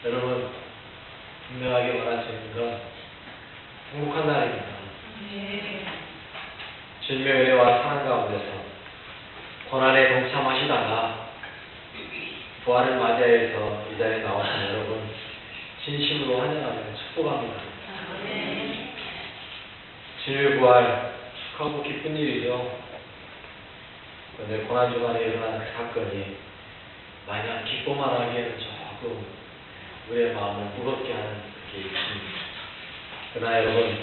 여러분, 분명하게 말할 수 있는 건 행복한 날입니다. 주님의 은혜와 사랑 가운데서 고난에 동참하시다가 부활을 맞이해서 이 자리에 나오신 여러분, 진심으로 환영하며 축복합니다. 주님의 부활 축하하고 기쁜 일이죠. 그런데 고난주간에 일어난 그 사건이 마냥 기뻐만 하기에는 조금 우리의 마음을 무겁게 하는 게 있습니다. 그러나 여러분,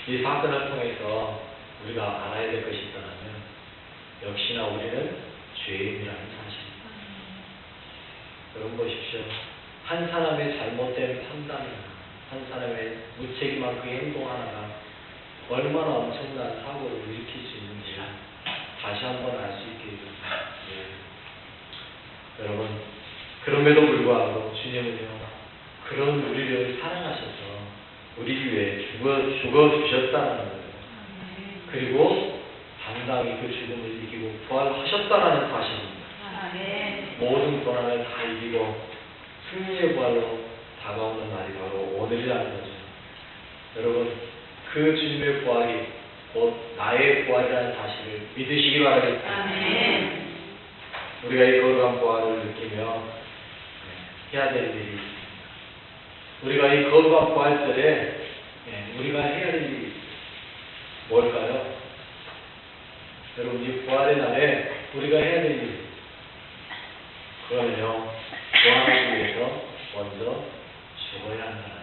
이 사건을 통해서 우리가 알아야 될 것이 있다면 역시나 우리는 죄인이라는 사실입니다. 여러분 보십시오. 한 사람의 잘못된 판단이나 한 사람의 무책임한 그 행동 하나가 얼마나 엄청난 사고를 일으킬 수 있는지 다시 한번 알 수 있게 됩니다. 여러분, 그럼에도 불구하고 주님은요, 그런 우리를 사랑하셔서 우리 위해 죽어주셨다는 거예요. 그리고 당당히 그 죽음을 이기고 부활하셨다는 사실입니다. 모든 고난을 다 이기고 승리의 부활로 다가오는 날이 바로 오늘이라는 거죠. 여러분, 그 주님의 부활이 곧 나의 부활이라는 사실을 믿으시기 바라겠습니다. 우리가 이 거룩한 부활을 느끼며 해야 될 일이 있습니다. 우리가 이 거룩한 부활절에 우리가 해야 될 일이 뭘까요? 여러분, 이 부활의 날에 우리가 해야 될 일, 그거는요, 부활하기 위해서 먼저 죽어야 한다는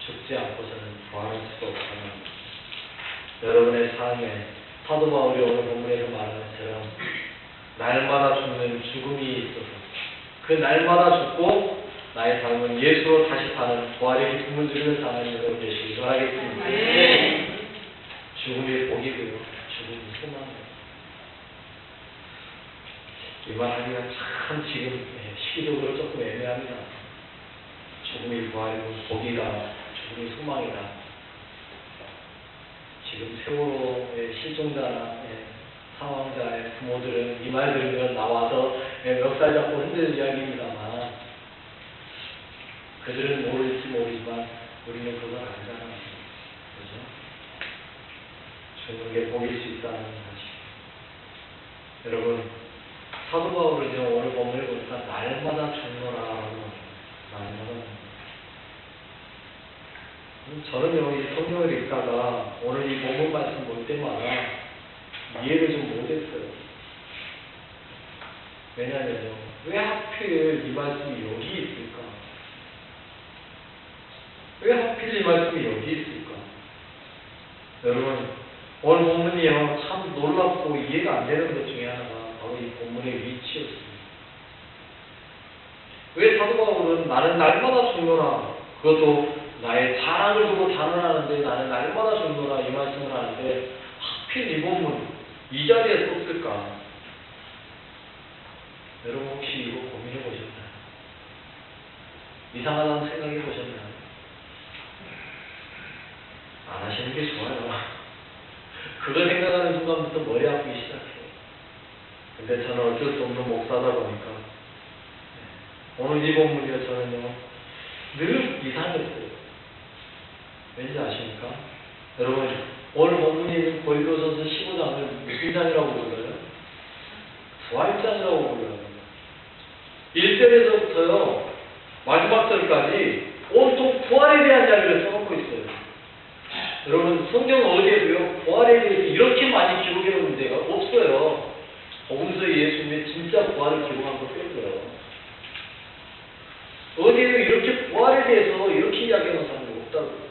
사실. 죽지 않고서는 부활할 수가 없습니다. 여러분의 삶에 사도 바울이 오늘 본문에서 말하는 것처럼 날마다 죽는 죽음이 있어서 그 날마다 죽고 나의 삶은 예수로 다시 사는 부활의 기쁨을 누리는 삶을 여러분 되시기 바라겠습니다. 죽음이 복이고요, 죽음이 소망이에요. 이 말 하기가 참 지금 시기적으로 조금 애매합니다. 죽음이 부활이고 복이다, 죽음이 소망이다. 지금 세월호의 실종자나 사망자의 부모들은 이 말 들으면 나와서 멱살 잡고 흔드는 이야기입니다만, 그들은 모를지 모르지만 우리는 그걸 알잖아요. 그죠? 죽는 게 복일 수 있다는 사실. 여러분, 사도 바울은요, 오늘 본문을 보니까 날마다 죽노라라고 날마다. 저는요, 이 성경을 읽다가 오늘 이 본문 말씀 볼 때마다 이해를 좀 못했어요. 왜냐면요, 왜 하필 이 말씀이 여기 있을까? 왜 하필 이 말씀이 여기 있을까? 여러분, 오늘 본문이요, 참 놀랍고 이해가 안 되는 것 중에 하나가 바로 이 본문의 위치였습니다. 왜 사도 바울은 나는 날마다 죽노라, 그것도 나의 자랑을 두고 단언하는데 나는 날마다 죽노라 이 말씀을 하는데 하필 이 본문 이 자리에 썼을까? 여러분 혹시 이거 고민해 보셨나요? 이상하다는 생각해 보셨나요? 안 하시는 게 좋아요. 그걸 생각하는 순간부터 머리 아프기 시작해요. 근데 저는 어쩔 수 없는 목사다 보니까 오늘 이 본문이요, 저는요 늘 이상했어요. 왠지 아십니까? 여러분, 오늘 본문에 있는 고린도전서 15장을 무슨 장이라고 불러요? 부활장이라고 불러요. 1절에서부터요 마지막 절까지 온통 부활에 대한 이야기를 써놓고 있어요. 여러분, 성경 어디에도요 부활에 대해서 이렇게 많이 기록해 놓은 데가 없어요. 복음서 예수님의 진짜 부활을 기록한 거 빼고요. 어디에도 이렇게 부활에 대해서 이렇게 이야기해 놓은 사람이 없다고요.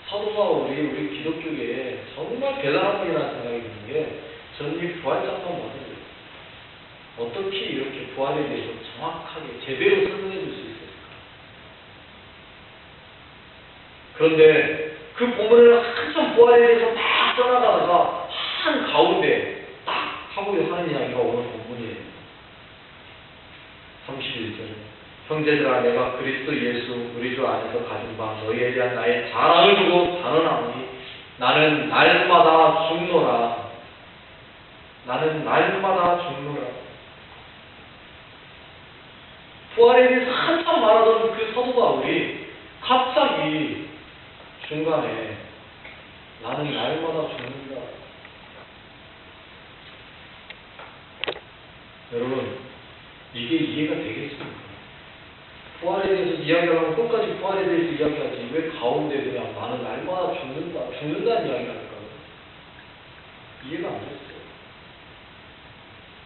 사도 바울이 우리 기독교계에 정말 대단한 분이라는 생각이 드는 게 저는 이 부활장만 봐도 어떻게 이렇게 부활에 대해서 정확하게 제대로 설명해 줄 수 있을까? 그런데 그 본문을 한참 부활에 대해서 막 떠나가다가 한 가운데 딱 하고 하는 이야기가 오늘 본문이에요. 31절에 형제들아, 내가 그리스도 예수 우리 주 안에서 가진 바 너희에 대한 나의 자랑을 두고 단언하노니 나는 날마다 죽노라. 나는 날마다 죽노라. 부활에 대해서 한참 말하던 그 사도 바울이 갑자기 중간에 나는 날마다 죽는다. 여러분, 이게 이해가 되겠습니까? 부활에 대해서 이야기하면 끝까지 부활에 대해서 이야기하지 왜 가운데 그냥 나는 날마다 죽는다는 이야기를 할까요? 이해가 안 됐어요.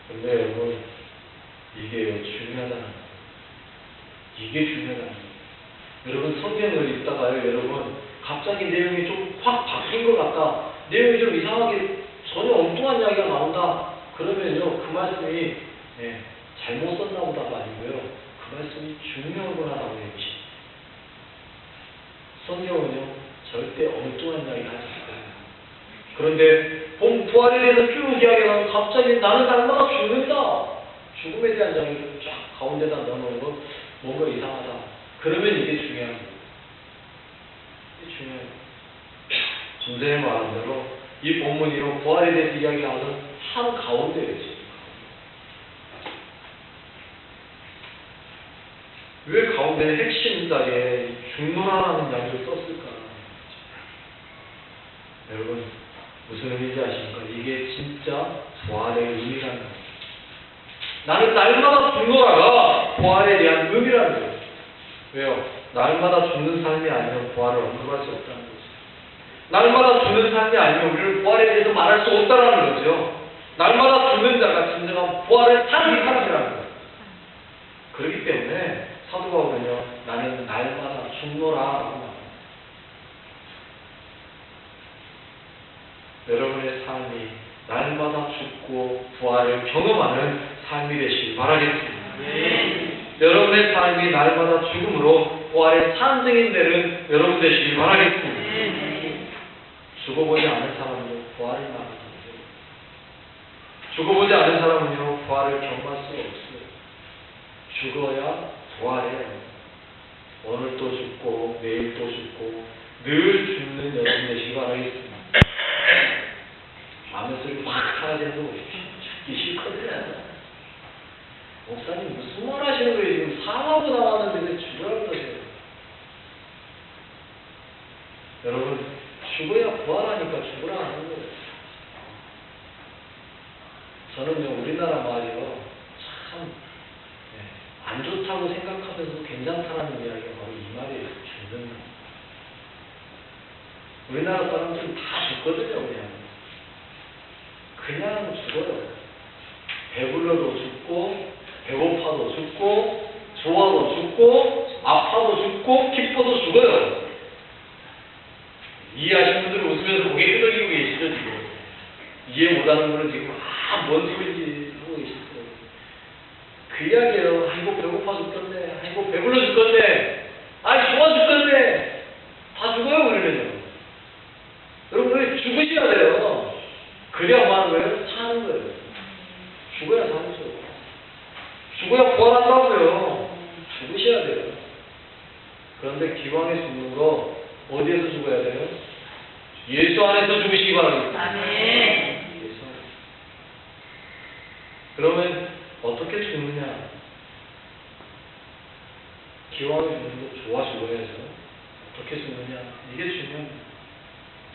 근데 여러분, 이게 중요하다는 거예요. 이게 중요하다는 거예요. 여러분, 성경을 읽다가요, 여러분, 갑자기 내용이 좀 확 바뀐 것 같다. 내용이 좀 이상하게 전혀 엉뚱한 이야기가 나온다. 그러면요, 그 말씀이 잘못 썼나 보다가 아니고요. 그 말씀이 중요하구나라고 얘기하십니다. 성경은요, 절대 엉뚱한 이야기 하지 않아요. 그런데 부활에 대해서 쭉 이야기하면 갑자기 나는 날마다 죽는다. 죽음에 대한 이야기를 쫙 가운데다 넣어놓은 거 뭔가 이상하다. 그러면 이게 중요한 거예요. 이게 중요해요. 선생님 말한 대로 이 본문이로 부활에 대해서 이야기하는 한 가운데예요. 왜 가운데 핵심 자리에 죽노라라는 이야기를 썼을까? 여러분, 무슨 의미인지 아십니까? 이게 진짜 부활의 의미라는 거예요. 나는 날마다 죽노라가 부활에 대한 의미라는 거예요. 왜요? 날마다 죽는 삶이 아니면 부활을 언급할 수 없다는 거죠. 날마다 죽는 삶이 아니면 우리는 부활에 대해서 말할 수 없다는 거죠. 날마다 죽는 자가 진정한 부활을 탄 이 사람이라는 거예요. 그렇기 때문에 사도 바울은요, 나는 날마다 죽노라라고 말합니다. 여러분의 삶이 날마다 죽고 부활을 경험하는 삶이 되시길 바라겠습니다. 여러분의 삶이 날마다 죽음으로 부활의 산증인 되는 여러분 되시길 바라겠습니다. 죽어보지 않은 사람은요, 부활을 말하지 못해요. 죽어보지 않은 사람은요, 부활을 경험할 수가 없어요. 죽어야 부활해요. 오늘 또 죽고 내일 또 죽고 늘 죽는 여러분 되시길 바라겠습니다. 마음의 소리 확 사라지는 거 보십시오. 죽기 싫거든요. 목사님 무슨 말 하시는 거예요? 지금 상하고 나왔는데 왜 죽으라고 그러세요? 여러분, 죽어야 부활하니까 죽으라 하는 거예요. 저는요, 우리나라 말이요, 참 안 좋다고 생각하면서 괜찮다는 이야기가 바로 이 말이에요. 죽는 거. 우리나라 사람들은 다 죽거든요, 그냥 죽어요. 배불러도 죽고, 배고파도 죽고, 좋아도 죽고, 아파도 죽고, 기뻐도 죽어요. 이해하시는 분들은 웃으면서 고개 끄덕이고 계시죠, 지금. 이해 못하는 분은 지금, 뭔 소리인지 하고 계실 거예요. 그 이야기예요. 아이고, 배고파 죽겠네. 아이고, 배불러 죽겠네. 아이, 좋아 죽겠네. 다 죽어요, 우리는요. 여러분, 죽으셔야 돼요. 그래야 뭐 하는 거예요? 사는 거예요. 죽어야 사는 거죠. 죽어야 부활한다고요. 죽으셔야 돼요. 그런데 기왕에 죽는 거 어디에서 죽어야 돼요? 예수 안에서 죽으시기 바랍니다. 아멘. 예수 안에서. 그러면 어떻게 죽느냐? 기왕에 죽는 거 좋아 죽어야죠. 어떻게 죽느냐? 이게 중요합니다.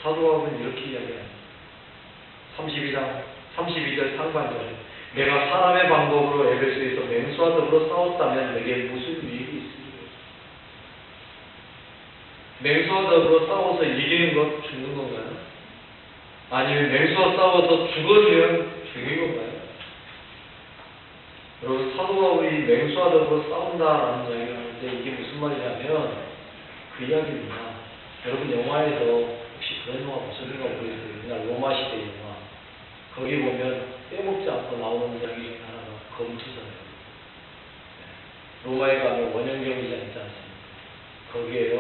사도 바울은 이렇게 이야기합니다. 32절 상반절에 내가 사람의 방법으로 에베소에서 맹수와 더불어 싸웠다면 내게 무슨 유익이 있으리요? 맹수와 더불어 싸워서 이기는 것 죽는 건가요? 아니면 맹수와 싸워서 죽어주면 죽는 건가요? 여러분, 사도 바울이 맹수와 더불어 싸운다라는 이야기를 하는데 이게 무슨 말이냐면 그 이야기입니다. 여러분, 영화에서 혹시 그런 영화 무슨 영화 보셨어요? 그냥 로마 시대 영화. 거기 보면 빼먹지 않고 나오는 이야기 중에 하나가 검투사예요. 로마에 가면 원형경기장 있지 않습니까? 거기에요,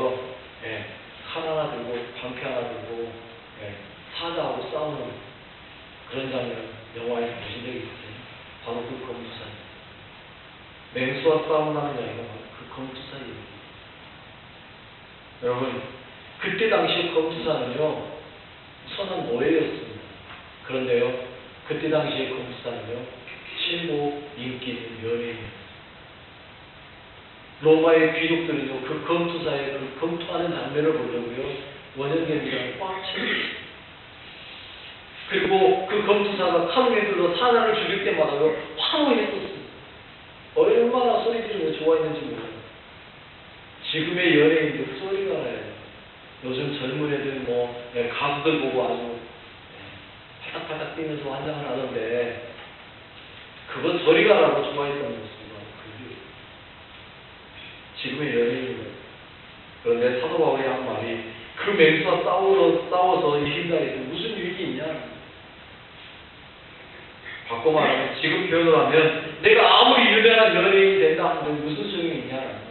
칼 하나 들고 방패 하나 들고 사자하고 싸우는 그런 장면 영화에서 보신 적이 있어요. 바로 그 검투사입니다. 맹수와 싸움하는 이야기가 바로 그 검투사예요. 여러분, 그때 당시 검투사는요, 선한 노예였습니다. 그런데요, 그때 당시의 검투사는요, 친고 인기 있는 연예인이었어요. 로마의 귀족들은요, 그 검투사의 그 검투하는 장면을 보려고요, 원형제들이랑 꽉 채웠어요. 그리고 그 검투사가 칼을 들러 사람을 죽일 때마다요, 환호했었어요. 얼마나 소리 지르고 좋아했는지 몰라요. 지금의 연예인들 소리가 나요. 요즘 젊은 애들 가수들 보고 아주 파닥파닥 뛰면서 환장을 하던데, 그건 소리가 나고 좋아했던 모습이고 그게 지금의 연예인들. 그런데 사도 바울이 한 말이, 그 맹수와 싸워서 이긴다 해서 무슨 유익이 있냐. 바꿔 말하면, 지금 표현을 하면, 내가 아무리 유명한 연예인이 된다 하는데 무슨 소용이 있냐.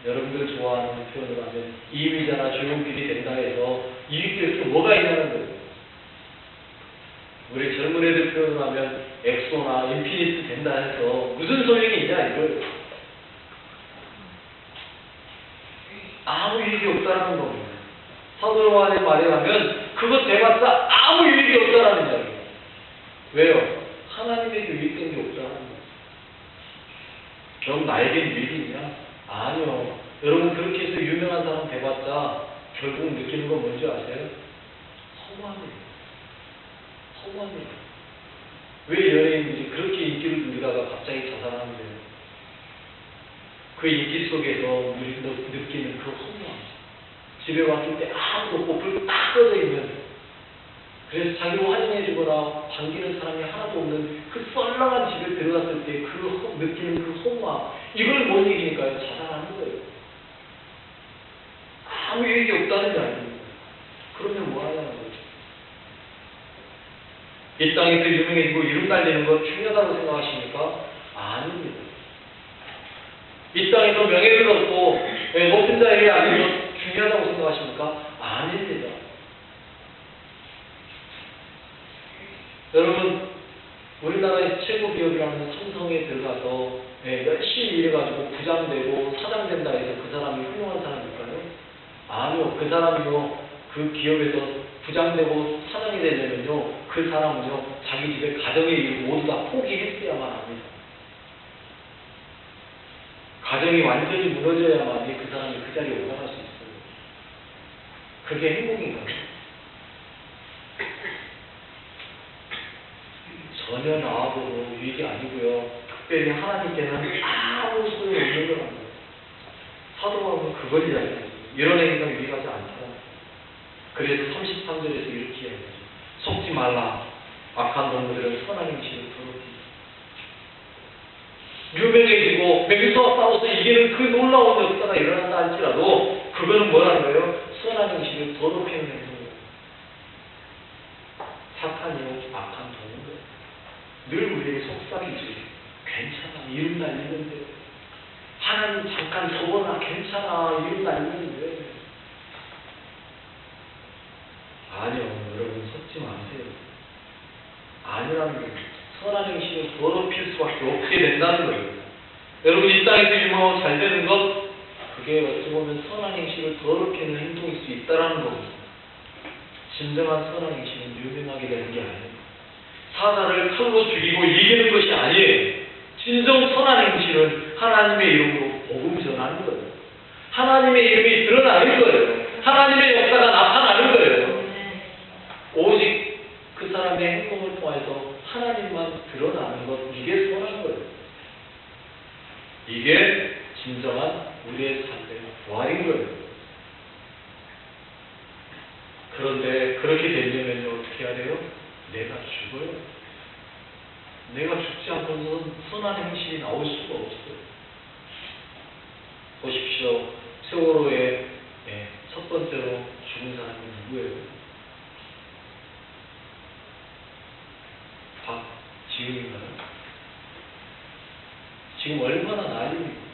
여러분들 좋아하는 표현을 하면, 이미자나 조용필이 된다 해서 이익될 게 뭐가 있냐는 거예요. 우리 젊은 애들 표현을 하면, 엑소나 인피니트 된다 해서 무슨 소용이 있냐 이거예요. 아무 유익이 없다는 겁니다. 사도 요한의 말에 하면, 그것 대봤자 아무 유익이 없다는 이야기예요. 왜요? 하나님에게 유익된 게 없다는 거예요. 그럼 나에겐 유익이 있냐? 아니요. 여러분, 그렇게 해서 유명한 사람 돼봤자 결국 느끼는 건 뭔지 아세요? 허무함이에요. 허무함이에요. 왜 연예인들이 그렇게 인기를 누리다가 갑자기 자살하는 거예요? 그 인기 속에서 우리도 느끼는 그 허무함. 집에 왔을 때 아무도 없고 불 딱 꺼져 있는, 그래서 자기를 환영해주거나 반기는 사람이 하나도 없는 그 썰렁한 집에 들어갔을 때 그 느끼는 그 허무함, 이걸 못 이기니까요, 자살하는 거예요. 아무 유익이 없다는 게 아닙니다. 그러면 뭐 하냐는 거죠. 이 땅에서 유명해지고 이름 날리는 거 중요하다고 생각하십니까? 아닙니다. 이 땅에서 명예를 얻고 높은 자리에 앉는 것 중요하다고 생각하십니까? 아닙니다. 여러분, 우리나라의 최고 기업이라는 삼성에 들어가서 열심히 일해가지고 부장되고 사장된다 해서 그 사람이 훌륭한 사람일까요? 아니요. 그 사람이요, 그 기업에서 부장되고 사장이 되려면요, 그 사람은요, 자기 집에 가정의 일을 모두 다 포기했어야만 합니다. 가정이 완전히 무너져야만이 그 사람이 그 자리에 올라갈 수 있어요. 그게 행복인가요? 전혀 나하고도 유익이 아니고요. 특별히 하나님께는 아무 소용이 없는 거랍니다. 사도 바울은 그걸 이야기해요. 이런 행위가 유익하지 않다. 그래서 33절에서 이렇게 이야기해요. 속지 말라. 악한 동물들은 선한 행실을 더럽힌다. 유명해지고 맹수와 싸워서 이기는 그 놀라운 역사가 일어난다 할지라도 그거는 뭐라는 거예요? 선한 행실을 더럽히는 행동이에요. 사탄이요, 악한 동물. 늘 우리에게 속삭이지. 괜찮아, 이름 날리는데. 하나님 잠깐 접어놔. 괜찮아, 이름 날리는데. 아니요, 여러분 속지 마세요. 아니라는 거예요. 선한 행실을 더럽힐 수밖에 없게 된다는 거예요. 여러분, 이 땅에서 유명하고 잘 되는 것, 그게 어찌 보면 선한 행실을 더럽히는 행동일 수 있다는 겁니다. 진정한 선한 행실은 유명하게 되는 게 아니에요. 사자를 칼로 죽이고 이기는 것이 아니에요. 진정 선한 행실은 하나님의 이름으로 복음 전하는 거예요. 하나님의 이름이 드러나는 거예요. 하나님의 역사가 나타나는 거예요. 오직 그 사람의 행동을 통해서 하나님만 드러나는 것, 이게 선한 거예요. 이게 진정한 우리의 삶의 부활인 거예요. 그런데 그렇게 되려면 어떻게 해야 돼요? 내가 죽어요. 내가 죽지 않고는 선한 행실이 나올 수가 없어요. 보십시오. 세월호에 첫 번째로 죽은 사람이 누구예요? 박지훈인가요? 지금 얼마나 난리입니까?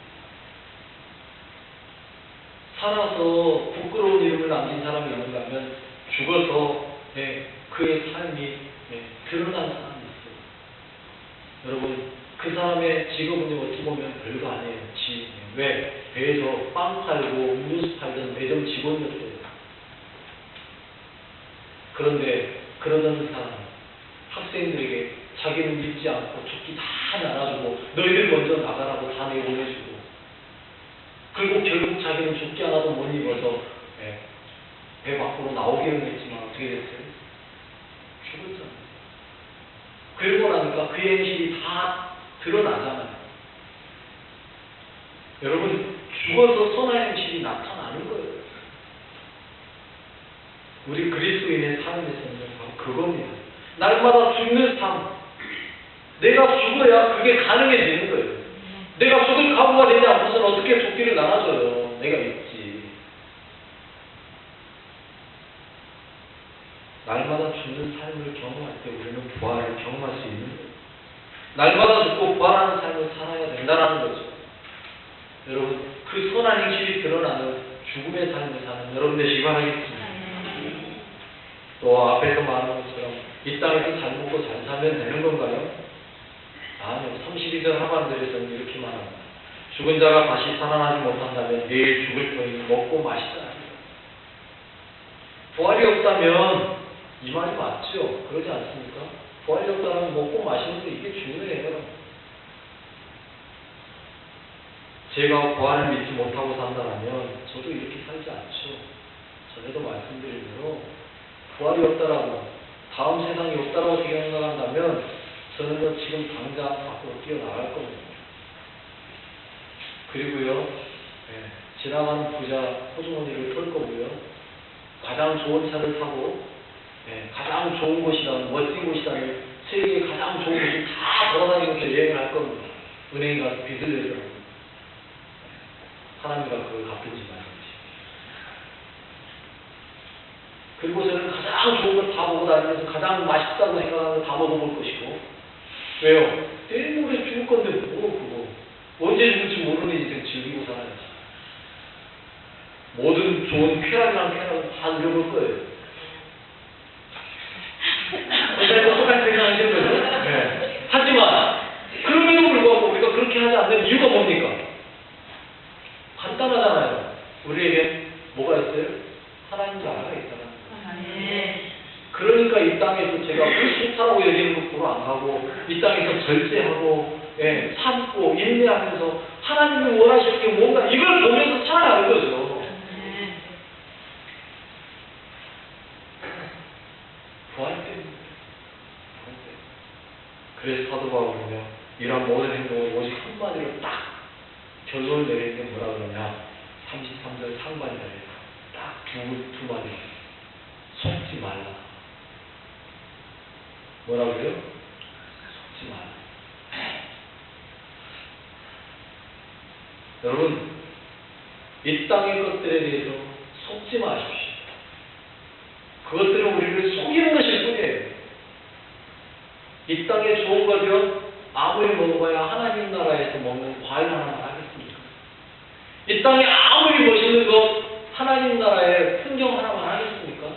살아서 부끄러운 이름을 남긴 사람이 있는가 하면 죽어서 그의 삶이 드러난 사람이 있어요. 여러분, 그 사람의 직업은 어찌 보면 별거 아니에요. 왜? 배에서 빵 팔고 음료수 팔던 매점 직원이었어요. 그런데 그러던 사람, 학생들에게 자기는 믿지 않고 조끼 다 나눠주고 너희들 먼저 나가라고 다 내보내주고 그리고 결국 자기는 죽지 않아도 못 입어서 배 밖으로 나오기는 했지만 어떻게 됐어요? 죽었잖아요. 그러고 나니까 그 행실이 다 드러나잖아요. 여러분, 죽어서 선한 행실이 나타나는 거예요. 우리 그리스도인의 삶에서는 바로 그겁니다. 날마다 죽는 삶. 내가 죽어야 그게 가능해지는 거예요. 내가 죽을 각오가 되지 않고서는 어떻게 도끼를 나눠줘요. 내가 있지. 날마다 죽는 삶을 경험할 때 우리는 부활을 경험할 수 있는 거예요. 날마다 죽고 부활하는 삶을 살아야 된다는 거죠. 여러분, 그 선한 행실이 드러나는 죽음의 삶을 사는 여러분 되시기 바라겠습니다. 또 앞에서 말한 것처럼 이 땅에서 잘 먹고 잘 살면 되는 건가요? 아니요. 32절 하반절에서는 이렇게 말합니다. 죽은 자가 다시 살아나지 못한다면 내일 죽을 터이니 먹고 마시자. 부활이 없다면 이 말이 맞죠? 그러지 않습니까? 부활이 없다면 먹고 마시는 게 이게 중요해요. 제가 부활을 믿지 못하고 산다면 저도 이렇게 살지 않죠. 전에도 말씀드린 대로 부활이 없다라고, 다음 세상이 없다라고 생각한다면 저는 지금 당장 밖으로 뛰어나갈 겁니다. 그리고요, 지나가는 부자 호주머니를 털 거고요, 가장 좋은 차를 타고, 가장 좋은 곳이다, 멋진 곳이다는 세계의 가장 좋은 곳을 다 돌아다니면서 여행을 할 겁니다. 은행에 가서 빚을 내더라고요. 하나님과 그걸 갚은지 말인지. 그리고 저는 가장 좋은 걸 다 보고 다니면서 가장 맛있다고 생각하는 걸 다 먹어볼 것이고. 왜요? 내일 모레 죽을 건데 뭐 그거. 언제 죽을지 모르는 인생 즐기고 살아야지. 모든 좋은 쾌락이랑 쾌락은 다 누려볼 거예요. 언제나 똑같이 생각하시는 거죠? 네. 하지만 그럼에도 불구하고 우리가 그렇게 하지 않는 이유가 뭡니까? 간단하잖아요. 우리에게 뭐가 있어요? 하나님 나라가 있잖아요. 그러니까 이 땅에서 제가 싫다라고 여기는 거 보러 안 가고, 이 땅에서 절제하고, 참고, 인내하면서 하나님이 원하시는 게 뭔가 이걸 보면서 살아가는 거죠. 부활 때문에. 그래서 사도 바울은요, 이런 모든 행동을 오직 한마디로 딱 결론을 내리는 게 뭐라 그러냐? 33절 상반절에 딱 두 마디. 속지 말라. 뭐라고요? 속지 말라. 여러분, 이 땅의 것들에 대해서 속지 마십시오. 그것들은 우리를 속이는 것일 뿐이에요. 이 땅에 좋은 거면 아무리 먹어봐야 하나님 나라에서 먹는 과일 하나만 하겠습니까? 이 땅에 아무리 멋있는 것, 하나님 나라의 풍경 하나만 하겠습니까?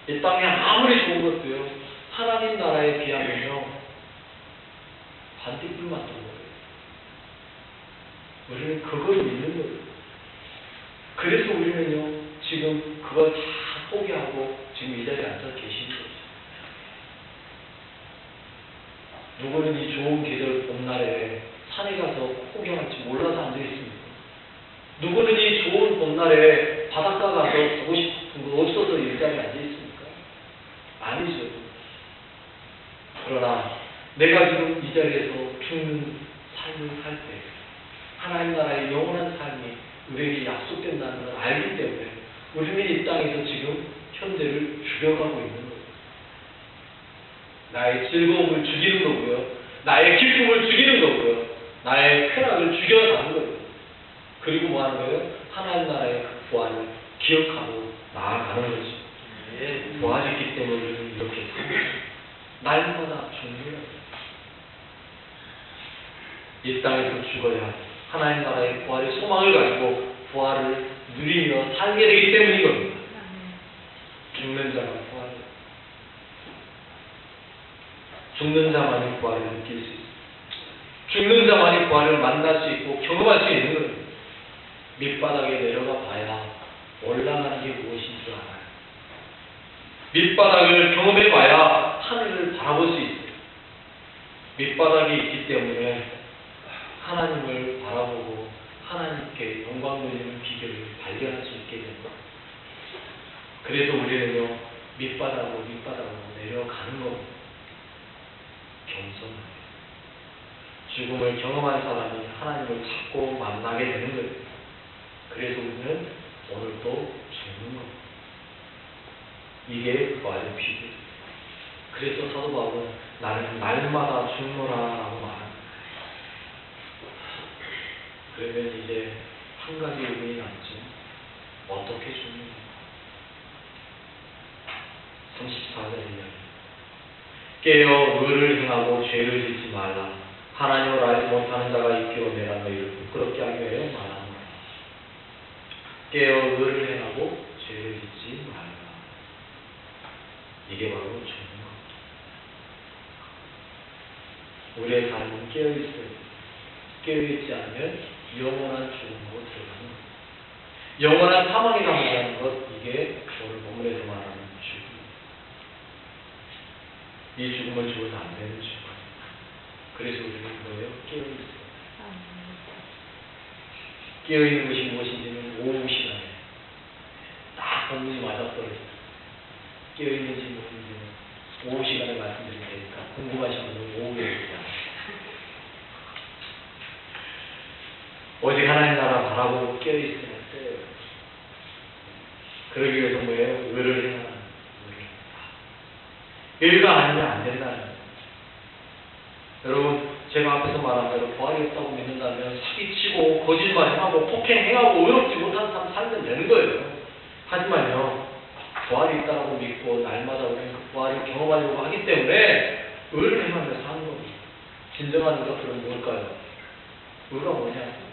이 땅에 아무리 좋은 것도요, 하나님 나라에 비하면요, 반딧불만 뜬 거예요. 우리는 그걸 믿는 거예요. 그래서 우리는요, 지금 그걸 다 포기하고 지금 이 자리에 앉아 계시는 거죠. 누구는 이 좋은 계절 봄날에 산에 가서 포기할지 몰라서 앉아 있습니까? 누구는 이 좋은 봄날에 바닷가 가서 보고 싶은 거 없어서 이 자리에 앉아 있습니까? 아니죠. 그러나 내가 지금 이 자리에서 죽는 삶을 살 때 하나님 나라의 영원한 삶이 우리에게 약속된다는 걸 알기 때문에 우리는 이 땅에서 지금 현재를 죽여가고 있는 거예요. 나의 즐거움을 죽이는 거고요, 나의 기쁨을 죽이는 거고요, 나의 쾌락을 죽여가는 거예요. 그리고 뭐 하는 거예요? 하나님 나라의 그 부활을 기억하고 나아가는 거죠. 부활이 있기 때문에 우리는 이렇게 삽니다. 날마다 죽는 거예요. 이 땅에서 죽어야 하나님 나라의 부활의 소망을 가지고 부활을 누리며 살게 되기 때문인 겁니다. 죽는 자만 부활을, 죽는 자만이 부활을 느낄 수 있습니다. 죽는 자만이 부활을 만날 수 있고 경험할 수 있는 겁니다. 밑바닥에 내려가 봐야 올라가는 게 무엇인 줄 알아요. 밑바닥을 경험해 봐야 하늘을 바라볼 수 있어요. 밑바닥이 있기 때문에 하나님을 바라보고 하나님께 영광 돌리는 비결을 발견할 수 있게 됩니다. 그래서 우리는요, 밑바닥으로 내려가는 겁니다. 겸손하게. 죽음을 경험한 사람이 하나님을 찾고 만나게 되는 거예요. 그래서 우리는 오늘도 죽는 겁니다. 이게 부활의 비밀. 그래서 사도 바울은 나는 날마다 죽노라 라고 말합니다. 그러면 이제 한 가지 의문이 남죠. 어떻게 죽는가? 34절 이야기. 깨어 의를 행하고 죄를 짓지 말라. 하나님을 알지 못하는 자가 있기로 내가 너희를 부끄럽게 하기 위하여 말하노라. 깨어 의를 행하고 죄를 짓지 말라. 이게 바로 죽는 겁니다. 우리의 삶은 깨어있어요. 깨어있지 않으면 영원한 죽음으로 들어가는 것. 영원한 사망에 가는 것, 이게 오늘 본문에서 말하는 죽음. 이 죽음을 죽어서 안 되는 죽음. 그래서 우리는 뭐예요? 깨어있어요. 깨어있는 것이 무엇인지는 오후 시간에 딱 본문이 맞아떨어져요. 깨어있는지 무엇인지는 오후 시간에 말씀드릴 테니까 궁금하신 분은 오후에 듣자. 오직 하나님 나라 바라보고 깨어있으면 돼요. 그러기 위해서 뭐예요? 의를 행하는 의가 아니면 안 된다는 거예요. 여러분, 제가 앞에서 말한 대로 부활이 없다고 믿는다면 사기치고 거짓말하고 폭행해하고 의롭지 못한 삶 살면 되는 거예요. 하지만요, 부활이 있다고 믿고 날마다 우리는 그 부활을 경험하려고 하기 때문에 의를 행하면서 사는 겁니다. 진정한 의가 그럼 뭘까요? 의가 뭐냐?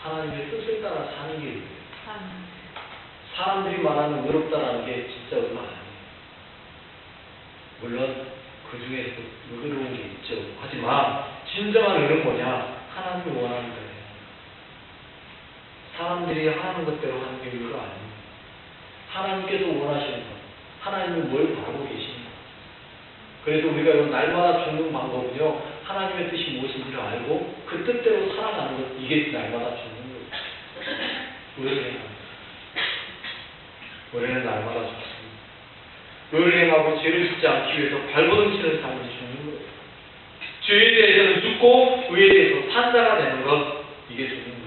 하나님의 뜻을 따라 사는 게 의예요. 사람들이 말하는 의롭다라는 게 진짜 의가 아니에요. 물론 그 중에서도 의로운 게 있죠. 하지만 진정한 의는 뭐냐? 하나님이 원하는 거예요. 사람들이 하는 것대로 하는 게 의가 아닙니다. 하나님께서 원하시는 것, 하나님이 뭘 바라고 계십니다. 그래서 우리가 이 날마다 죽는 방법은요, 하나님의 뜻이 무엇인지를 알고 그 뜻대로 살아가는 것, 이게 날마다 죽는 거예요. 의를 행합니다. 우리는 날마다 죽습니다. 의를 행하고 죄를 짓지 않기 위해서 발버둥치는 삶을 죽는 거예요. 죄에 대해서는 죽고 의에 대해서 산 자가 되는 것, 이게 죽는 거예요.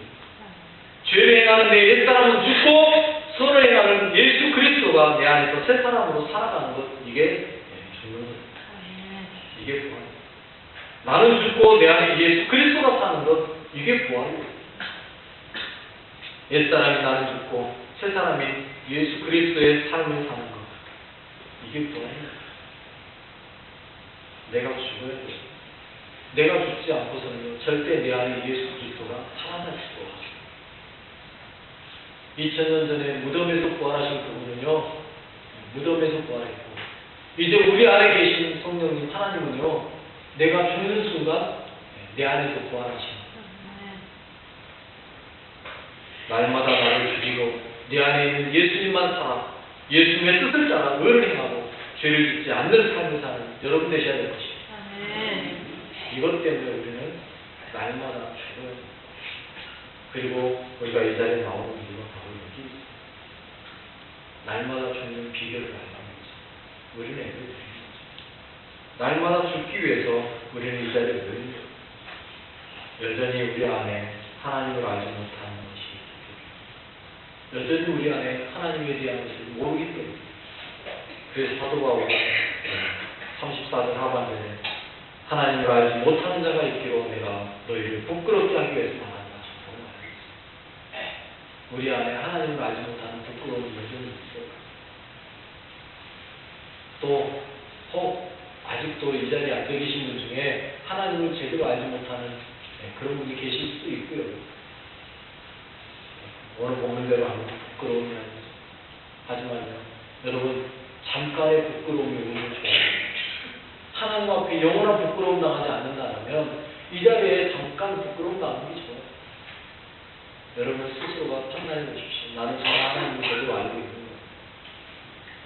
죄를 행하는 내 옛사람은 죽고 선을 행하는 예수 그리스도가 내 안에서 새 사람으로 살아가는 것, 이게 죽는 거예요. 이게 부활이에요. 나는 죽고 내 안에 예수 그리스도가 사는 것, 이게 부활이에요. 옛사람이 나는 죽고 새 사람이 예수 그리스도의 삶을 사는 것, 이게 부활이에요. 내가 죽어야 돼요. 내가 죽지 않고서는 절대 내 안에 예수 그리스도가 살아날 수가 없어요. 2000년 전에 무덤에서 부활하신 그분은요, 무덤에서 부활했고, 이제 우리 안에 계신 성령님 하나님은요, 내가 죽는 순간 내 안에서 부활하십니다. 날마다 나를 죽이고 내 안에 있는 예수님만 살아, 예수님의 뜻을 따라 의를 행하고 죄를 짓지 않는 삶을 사는 여러분 되셔야 될 것입니다. 이것 때문에 우리는 날마다 죽어야 됩니다. 그리고 우리가 이 자리에 나오는 이유가 바로 여기 있습니다. 날마다 죽는 비결을 알는 거죠. 우리는 애를 드립니다. 날마다 죽기 위해서 우리는 이 자리에 모인 거예요. 여전히 우리 안에 하나님을 알지 못하는 것이 있기 때문에, 여전히 우리 안에 하나님에 대한 것을 모르기 때문에. 그래서 사도 바울이 34절 하반절에 하나님을 알지 못하는 자가 있기로 내가 너희를 부끄럽게 하기 위해서 말한다. 우리 안에 하나님을 알지 못하는 부끄러움이 여전히 있어요. 또 혹 아직도 이 자리에 앉아 계신 분 중에 하나님을 제대로 알지 못하는 그런 분이 계실 수도 있고요. 오늘 본문대로 하면 부끄러움이 아니죠. 하지만요, 여러분, 잠깐의 부끄러움이 우리를 좋아해요. 하나님 앞에 영원한 부끄러움 당하지 않는다면 이 자리에 잠깐 부끄러움 당하는 게 좋아요. 여러분 스스로가 판단해 보십시오. 나는 정말 하나님을 제대로 알고 있는 거예요.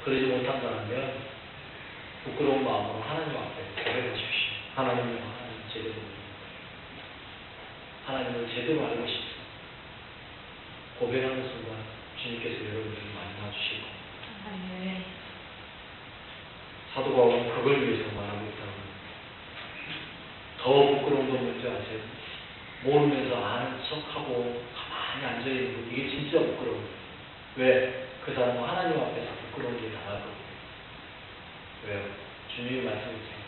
그러지 못한다면 부끄러운 마음으로 하나님 앞에 고백하십시오. 하나님 제대로 하나님을 제대로 알고 싶습니다. 고백하는 순간 주님께서 여러분들을 만나주실 겁니다. 사도 바울은 그걸 위해서 말하고 있다고 합니다. 더 부끄러운 건 뭔지 아세요? 모르면서 아는 척하고 가만히 앉아있는 거, 이게 진짜 부끄러워요. 왜? 그 사람은 하나님 앞에서 부끄러운 게 당할 거거든요. 왜요? 주님이 말씀하셨어요.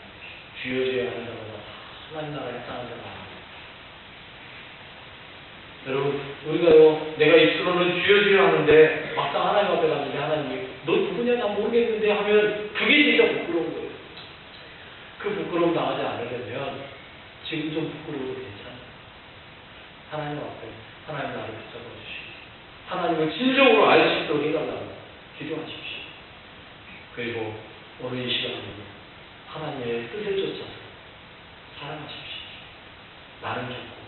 주여 주여 하는 자마다 하나님 나라에 사는 자가 여러분, 우리가요, 내가 입술로는 주여 주여 하는데 막상 하나님 앞에 갔는데 하나님이 너 누구냐 나 모르겠는데 하면 그게 진짜 부끄러운 거예요. 그 부끄러움 당하지 않으려면 지금 좀 부끄러워도 괜찮아요. 하나님 앞에 하나님 나를 붙잡아 주시고 하나님을 진정으로 알 수 있도록 해달라고 기도하십시오. 그리고 오늘 이 시간에 하나님의 뜻을 쫓아서 사랑하십시오. 나는 좋고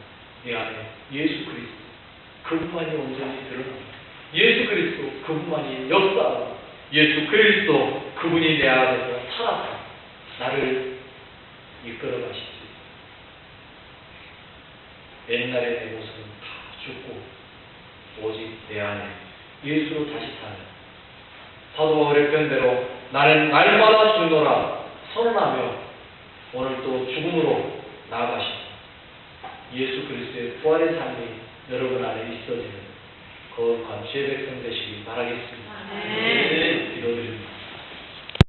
내 안에 예수 그리스도 그분만이 온전히 드러납니다. 예수 그리스도 그분만이 역사하고 예수 그리스도 그분이 내 안에서 살아서 나를 이끌어 가시지. 옛날의 내 모습은 다 죽고 오직 내 안에 예수로 다시 사는 사도 바울의 편대로 나는 날마다 죽노라 선언하며 오늘 또 죽음으로 나아가시고 예수 그리스도의 부활의 삶이 여러분 안에 있어지는 거룩한 죄 백성 되시기 바라겠습니다. 기도드립니다.